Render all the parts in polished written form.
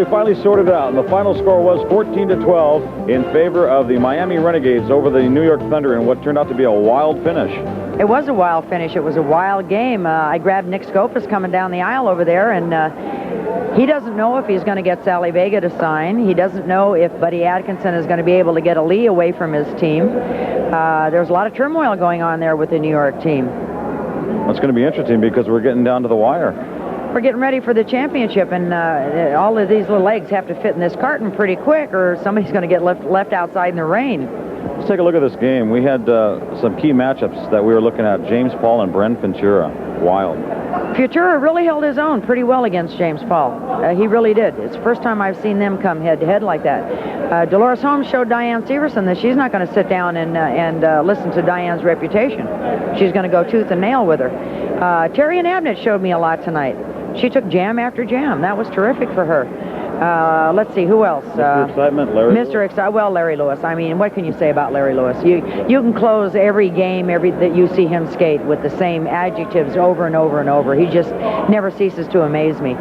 we finally sorted it out, and the final score was 14-12 in favor of the Miami Renegades over the New York Thunder in what turned out to be a wild finish. It was a wild finish. It was a wild game. I grabbed Nick Scopus coming down the aisle over there, and he doesn't know if he's going to get Sally Vega to sign. He doesn't know if Buddy Atkinson is going to be able to get a Lee away from his team. There's a lot of turmoil going on there with the New York team. That's going to be interesting because we're getting down to the wire. We're getting ready for the championship, and all of these little eggs have to fit in this carton pretty quick, or somebody's going to get left outside in the rain. Let's take a look at this game. We had some key matchups that we were looking at. James Paul and Bren Futura. Wild. Futura really held his own pretty well against James Paul. He really did. It's the first time I've seen them come head-to-head like that. Dolores Holmes showed Diane Severson that she's not going to sit down and listen to Diane's reputation. She's going to go tooth and nail with her. Terry and Abnett showed me a lot tonight. She took jam after jam. That was terrific for her. Let's see, who else? Mr. Excitement, Larry Lewis. Well, Larry Lewis. I mean, what can you say about Larry Lewis? You can close every game that you see him skate with the same adjectives over and over and over. He just never ceases to amaze me.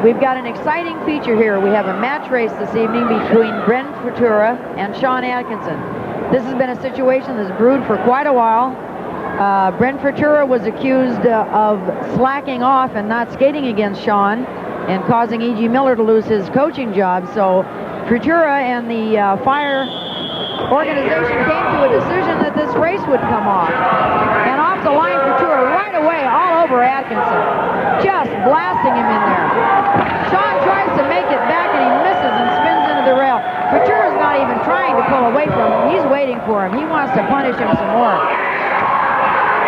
We've got an exciting feature here. We have a match race this evening between Bren Futura and Sean Atkinson. This has been a situation that's brewed for quite a while. Bren Futura was accused of slacking off and not skating against Sean and causing E.G. Miller to lose his coaching job. So Futura and the Fire organization came to a decision that this race would come off. And off the line, Futura right away all over Atkinson, just blasting him in there. Sean tries to make it back, and he misses and spins into the rail. Futura's not even trying to pull away from him. He's waiting for him. He wants to punish him some more.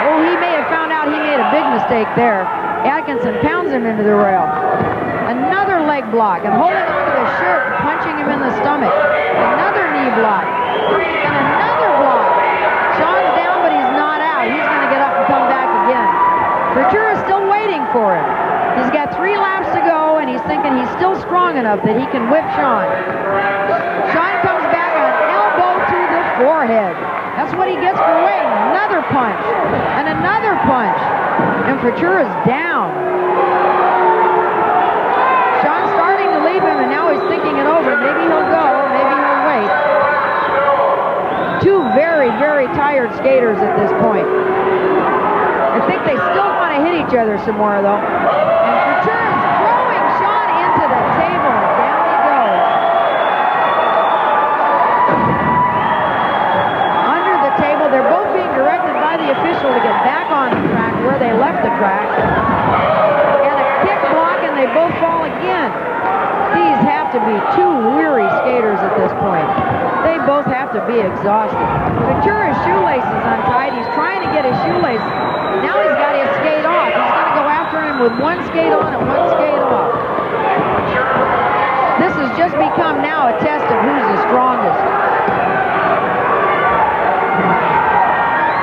Oh, he may have found out he made a big mistake there. Atkinson pounds him into the rail. Another leg block, and holding onto the shirt and punching him in the stomach. Another knee block, and another block. Sean's down, but he's not out. He's going to get up and come back again. Futura's still waiting for him. He's got 3 laps to go, and he's thinking he's still strong enough that he can whip Sean. Sean comes back on an elbow to the forehead. That's what he gets for waiting. Another punch, and another punch, and Futura's down. Sean's starting to leave him, and now he's thinking it over. Maybe he'll go, maybe he'll wait. 2 very, very tired skaters at this point. I think they still want to hit each other some more, though. And Futura's throwing Sean into the table, and down he goes. Under the table, they're both being directed by the official to get back on the track where they left the track. And a kick block, and they both fall again. These have to be 2 weary skaters at this point. They both have to be exhausted. Futura's shoelace is untied. He's trying to get his shoelace. Now he's got his skate off. He's going to go after him with 1 skate on and 1 skate off. This has just become now a test of who's the strongest.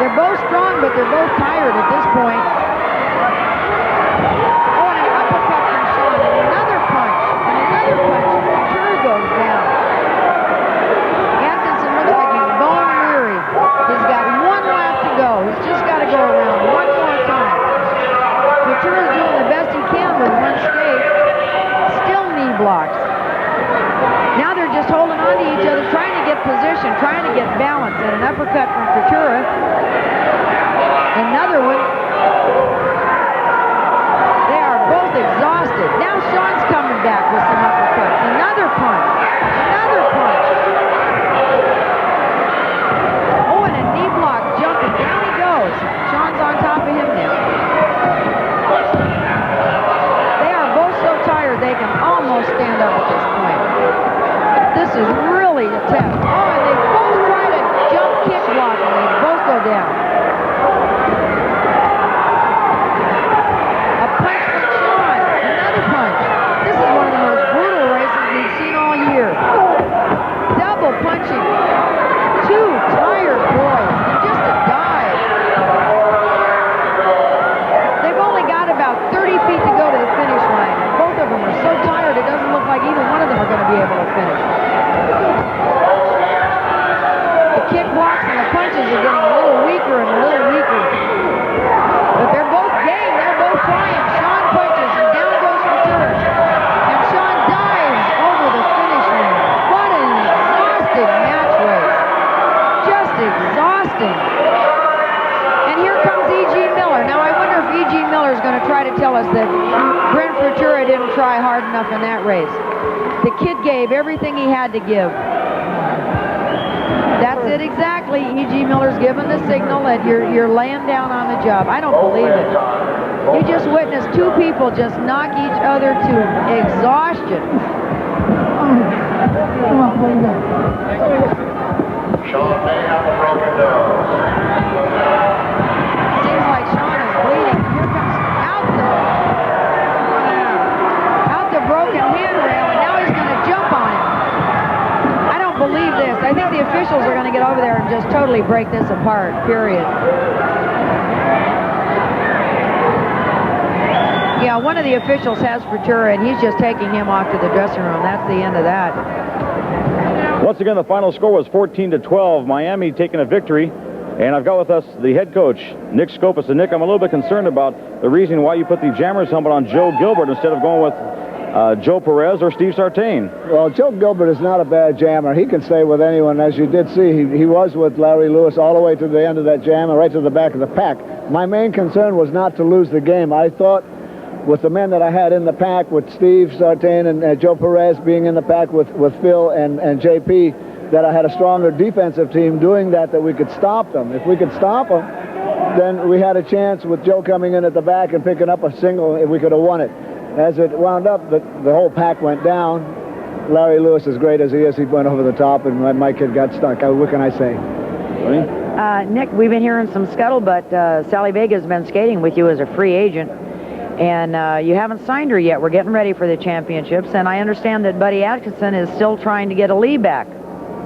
They're both strong, but they're both tired at this point. Oh, and an uppercut from Sean, and another punch, and another punch. Futura goes down. Atkinson looks like he's bone weary. He's got 1 lap to go. He's just got to go around 1 more time. Futura's doing the best he can with 1 skate. Still knee blocks. Now they're just holding on to each other, trying to get position, trying to get balance, and an uppercut from Futura. Another one. They are both exhausted. Now Sean's coming back with some uppercuts. Another punch. Another punch. Oh, and a knee block jumping. Down he goes. Sean's on top of him now. They are both so tired they can almost stand up at this point. This is really a test. Oh, and they both try to jump kick block, and they both go down. A punch from Sean. Another punch. This is one of the most brutal races we've seen all year. Double punching. 2 tired boys. They're just a dive. They've only got about 30 feet to go to the finish line. And both of them are so tired it doesn't look like either one of them are going to be able to finish. The kick blocks and the punches are getting a little weaker and a little weaker. But they're both game. They're both flying. Sean punches, and down goes Futura. And Sean going to try to tell us that Bren Futura didn't try hard enough in that race. The kid gave everything he had to give. That's it exactly. E.G. Miller's given the signal that you're laying down on the job. I don't believe it. You just witnessed two people just knock each other to exhaustion. Sean may have a broken nose. Seems like Sean is bleeding. Here comes out the broken handrail, and now he's going to jump on it. I don't believe this. I think the officials are going to get over there and just totally break this apart, period. Yeah, one of the officials has Futura, and he's just taking him off to the dressing room. That's the end of that. Once again, the final score was 14-12. Miami taking a victory. And I've got with us the head coach, Nick Scopus. And Nick, I'm a little bit concerned about the reason why you put the Jammers helmet on Joe Gilbert instead of going with Joe Perez or Steve Sartain. Well, Joe Gilbert is not a bad jammer. He can stay with anyone. As you did see, he was with Larry Lewis all the way to the end of that jam and right to the back of the pack. My main concern was not to lose the game. I thought with the men that I had in the pack, with Steve Sartain and Joe Perez being in the pack with Phil and JP, that I had a stronger defensive team doing that we could stop them. If we could stop them, then we had a chance with Joe coming in at the back and picking up a single, if we could have won it. As it wound up, the whole pack went down. Larry Lewis, as great as he is, he went over the top, and my kid got stuck. What can I say? Nick, we've been hearing some scuttlebutt. Sally Vega's been skating with you as a free agent, and you haven't signed her yet. We're getting ready for the championships, and I understand that Buddy Atkinson is still trying to get a lead back.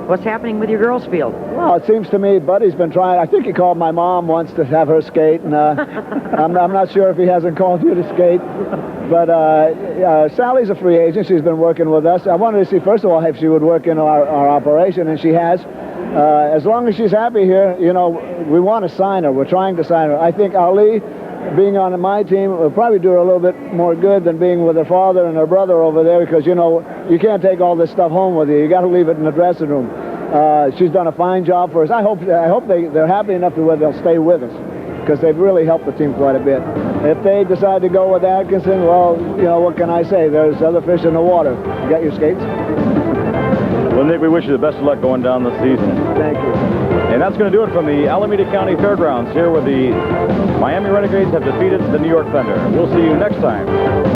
What's happening with your girls' field? Well, it seems to me Buddy's been trying. I think he called my mom once to have her skate, and I'm not sure if he hasn't called you to skate. But Sally's a free agent. She's been working with us. I wanted to see, first of all, if she would work in our operation, and she has. As long as she's happy here, you know, we want to sign her. We're trying to sign her. I think Ali, being on my team, will probably do her a little bit more good than being with her father and her brother over there, because, you know, you can't take all this stuff home with you. You got to leave it in the dressing room. She's done a fine job for us. I hope they're happy enough to where they'll stay with us, because they've really helped the team quite a bit. If they decide to go with Atkinson, well, you know, what can I say? There's other fish in the water. You got your skates? Well, Nick, we wish you the best of luck going down this season. Thank you. And that's going to do it from the Alameda County Fairgrounds here, where the Miami Renegades have defeated the New York Thunder. We'll see you next time.